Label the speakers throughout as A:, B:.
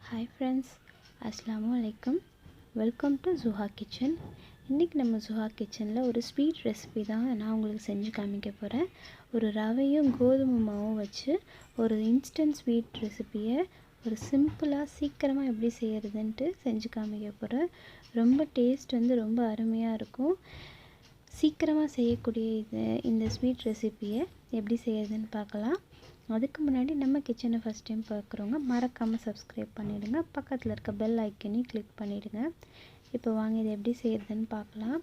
A: Hi friends, Assalamu alaikum. Welcome to Zuha kitchen. இன்றைக்கி நம்ம Zuha கிச்சனில் ஒரு ஸ்வீட் ரெசிபி தான் நான் உங்களுக்கு செஞ்சு காமிக்க போகிறேன். ஒரு ரவையும் கோதுமை மாவும் வச்சு ஒரு இன்ஸ்டன்ட் ஸ்வீட் ரெசிபியை ஒரு சிம்பிளாக சீக்கிரமாக எப்படி செய்கிறதுன்ட்டு செஞ்சு காமிக்க போகிறேன். ரொம்ப டேஸ்ட் ரொம்ப அருமையாக இருக்கும். சீக்கிரமாக செய்யக்கூடிய இந்த ஸ்வீட் ரெசிபியை எப்படி செய்கிறதுன்னு பார்க்கலாம். அதுக்கு முன்னாடி நம்ம கிச்சனை ஃபஸ்ட் டைம் பார்க்குறவங்க மறக்காமல் சப்ஸ்கிரைப் பண்ணிவிடுங்க. பக்கத்தில் இருக்க பெல் ஐக்கனையும் கிளிக் பண்ணிவிடுங்க. இப்போ வாங்க இதை எப்படி செய்கிறதுன்னு பார்க்கலாம்.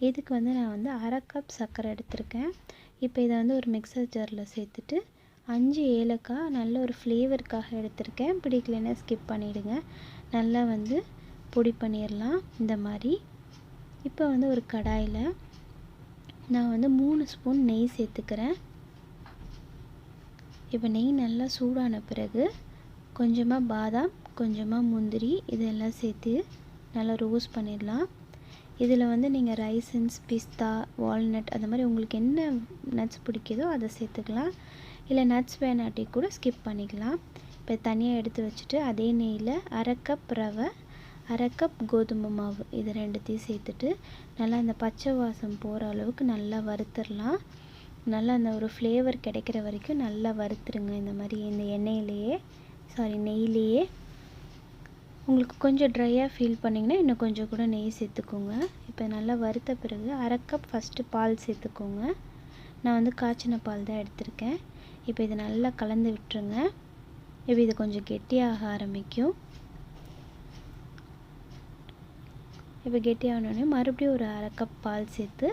A: இதுக்கு நான் அரை கப் சர்க்கரை எடுத்திருக்கேன். இப்போ இதை ஒரு மிக்சர் ஜாரில் சேர்த்துட்டு 5 ஏலக்காய் நல்ல ஒரு ஃப்ளேவருக்காக எடுத்திருக்கேன். பிடிக்கலைன்னா ஸ்கிப் பண்ணிவிடுங்க. நல்லா பொடி பண்ணிடலாம் இந்த மாதிரி. இப்போ ஒரு கடாயில் நான் 3 ஸ்பூன் நெய் சேர்த்துக்கிறேன். இப்போ நெய் நல்லா சூடான பிறகு கொஞ்சமாக பாதாம், கொஞ்சமாக முந்திரி இதெல்லாம் சேர்த்து நல்லா ரோஸ்ட் பண்ணிடலாம். இதில் நீங்கள் ரைசன்ஸ், பிஸ்தா, வால்நட் அந்த மாதிரி உங்களுக்கு என்ன நட்ஸ் பிடிக்குதோ அதை சேர்த்துக்கலாம். இல்லை நட்ஸ் வேணாட்டி கூட ஸ்கிப் பண்ணிக்கலாம். இப்போ தனியாக எடுத்து வச்சுட்டு அதே நெய்யில் அரை கப் ரவை, அரை கப் கோதுமை மாவு இது ரெண்டுத்தையும் சேர்த்துட்டு நல்லா அந்த பச்சை வாசம் போகிற அளவுக்கு நல்லா வறுத்துடலாம். நல்லா அந்த ஒரு ஃப்ளேவர் கிடைக்கிற வரைக்கும் நல்லா வறுத்துருங்க. இந்த மாதிரி இந்த நெய்லேயே. உங்களுக்கு கொஞ்சம் ட்ரையாக ஃபீல் பண்ணிங்கன்னா இன்னும் கொஞ்சம் கூட நெய் சேர்த்துக்கோங்க. இப்போ நல்லா வறுத்த பிறகு அரை கப் ஃபஸ்ட்டு பால் சேர்த்துக்கோங்க. நான் காய்ச்சின பால் தான் எடுத்திருக்கேன். இப்போ இதை நல்லா கலந்து விட்டுருங்க. இப்போ இது கொஞ்சம் கெட்டியாக ஆரம்பிக்கும். இப்போ கெட்டியானோடனே மறுபடியும் ஒரு அரை கப் பால் சேர்த்து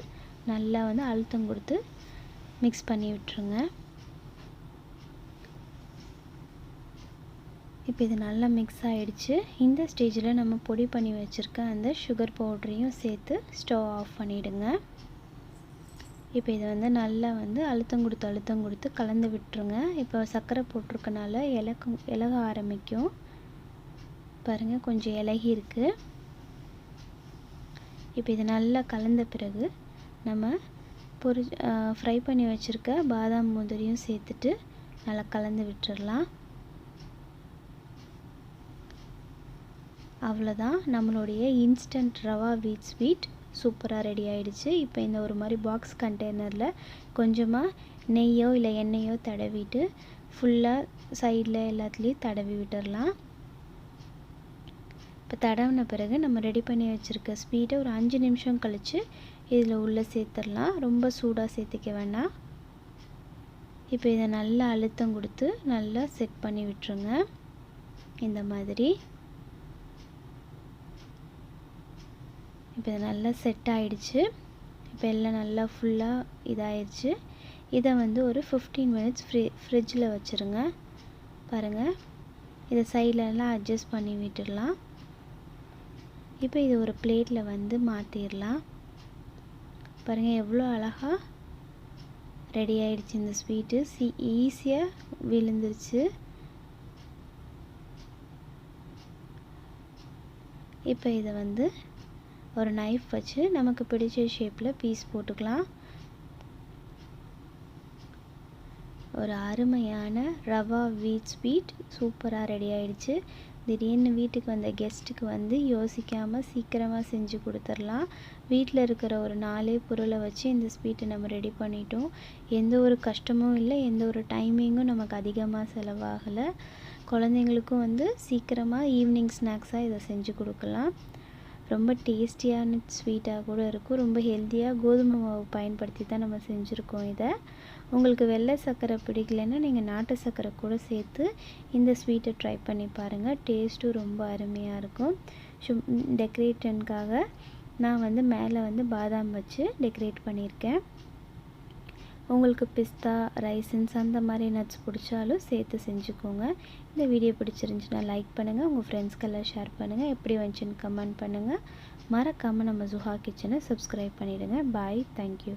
A: நல்லா அழுத்தம் கொடுத்து மிக்ஸ் பண்ணி விட்டுருங்க. இப்போ இது நல்லா மிக்ஸ் ஆகிடுச்சு. இந்த ஸ்டேஜில் நம்ம பொடி பண்ணி வச்சுருக்க அந்த சுகர் பவுடரையும் சேர்த்து ஸ்டவ் ஆஃப் பண்ணிவிடுங்க. இப்போ இதை நல்லா அழுத்தம் கொடுத்து கலந்து விட்டுருங்க. இப்போ சர்க்கரை போட்டிருக்கனால இலக ஆரம்பிக்கும். பாருங்கள், கொஞ்சம் இலகி இருக்குது. இப்போ இது நல்லா கலந்த பிறகு நம்ம ஃப்ரை பண்ணி வச்சுருக்க பாதாம் முந்திரியும் சேர்த்துட்டு நல்லா கலந்து விட்டுடலாம். அவ்வளோதான், நம்மளுடைய இன்ஸ்டன்ட் ரவா வீட் ஸ்வீட் சூப்பராக ரெடி ஆகிடுச்சு. இப்போ இந்த ஒரு மாதிரி பாக்ஸ் கண்டெய்னரில் கொஞ்சமாக நெய்யோ இல்லை எண்ணெயோ தடவிட்டு ஃபுல்லாக சைடில் எல்லாத்துலேயும் தடவி விட்டுடலாம். இப்போ தடவின பிறகு நம்ம ரெடி பண்ணி வச்சுருக்க ஸ்வீட்டை ஒரு 5 நிமிஷம் கழித்து இதில் உள்ளே சேர்த்துடலாம். ரொம்ப சூடாக சேர்த்துக்க வேண்டாம். இப்போ இதை நல்லா அழுத்தம் கொடுத்து நல்லா செட் பண்ணி விட்டுருங்க. இந்த மாதிரி இப்போ இது நல்லா செட் ஆகிடுச்சு. இப்போ எல்லாம் நல்லா ஃபுல்லாக இதாகிடுச்சு. இதை ஒரு 15 மினிட்ஸ் ஃப்ரிட்ஜில் வச்சுருங்க. பாருங்கள், இதை சைட்லலாம் அட்ஜஸ்ட் பண்ணி விட்டுடலாம். இப்போ இது ஒரு பிளேட்டில் மாற்றிடலாம். பாருங்கள், எவ்வளோ அழகாக ரெடி ஆகிடுச்சு இந்த ஸ்வீட்டு. ஈஸியாக விழுந்துருச்சு. இப்போ இதை ஒரு நைஃப் வச்சு நமக்கு பிடிச்ச ஷேப்பில் பீஸ் போட்டுக்கலாம். ஒரு அருமையான ரவா வீட் ஸ்வீட் சூப்பராக ரெடி ஆகிடுச்சு. திடீர்னு வீட்டுக்கு வந்த கெஸ்ட்டுக்கு யோசிக்காமல் சீக்கிரமாக செஞ்சு கொடுத்துடலாம். வீட்டில் இருக்கிற ஒரு 4 பொருளை வச்சு இந்த ஸ்வீட்டை நம்ம ரெடி பண்ணிட்டோம். எந்த ஒரு கஷ்டமும் இல்லை, எந்த ஒரு டைமிங்கும் நமக்கு அதிகமாக செலவாகலை. குழந்தைங்களுக்கும் சீக்கிரமாக ஈவினிங் ஸ்நாக்ஸாக இதை செஞ்சு கொடுக்கலாம். ரொம்ப டேஸ்டியான ஸ்வீட்டாக கூட இருக்கும். ரொம்ப ஹெல்த்தியாக கோதுமை மாவு பயன்படுத்தி தான் நம்ம செஞ்சுருக்கோம் இதை. உங்களுக்கு வெள்ளை சர்க்கரை பிடிக்கலைன்னா நீங்கள் நாட்டு சர்க்கரை கூட சேர்த்து இந்த ஸ்வீட்டை ட்ரை பண்ணி பாருங்கள். டேஸ்ட்டும் ரொம்ப அருமையாக இருக்கும். டெக்கரேஷனுக்காக நான் மேலே பாதாம் வச்சு டெக்கரேட் பண்ணியிருக்கேன். உங்களுக்கு பிஸ்தா, ரைசன்ஸ் அந்த மாதிரி நட்ஸ் பிடிச்சாலும் சேர்த்து செஞ்சுக்கோங்க. இந்த வீடியோ பிடிச்சிருந்துச்சுன்னா லைக் பண்ணுங்கள், உங்கள் ஃப்ரெண்ட்ஸ்க்கெல்லாம் ஷேர் பண்ணுங்கள். எப்படி வந்துச்சுன்னு கமெண்ட் பண்ணுங்கள். மறக்காமல் நம்ம Zuha கிச்சனை சப்ஸ்கிரைப் பண்ணிவிடுங்க. பாய், தேங்க்யூ.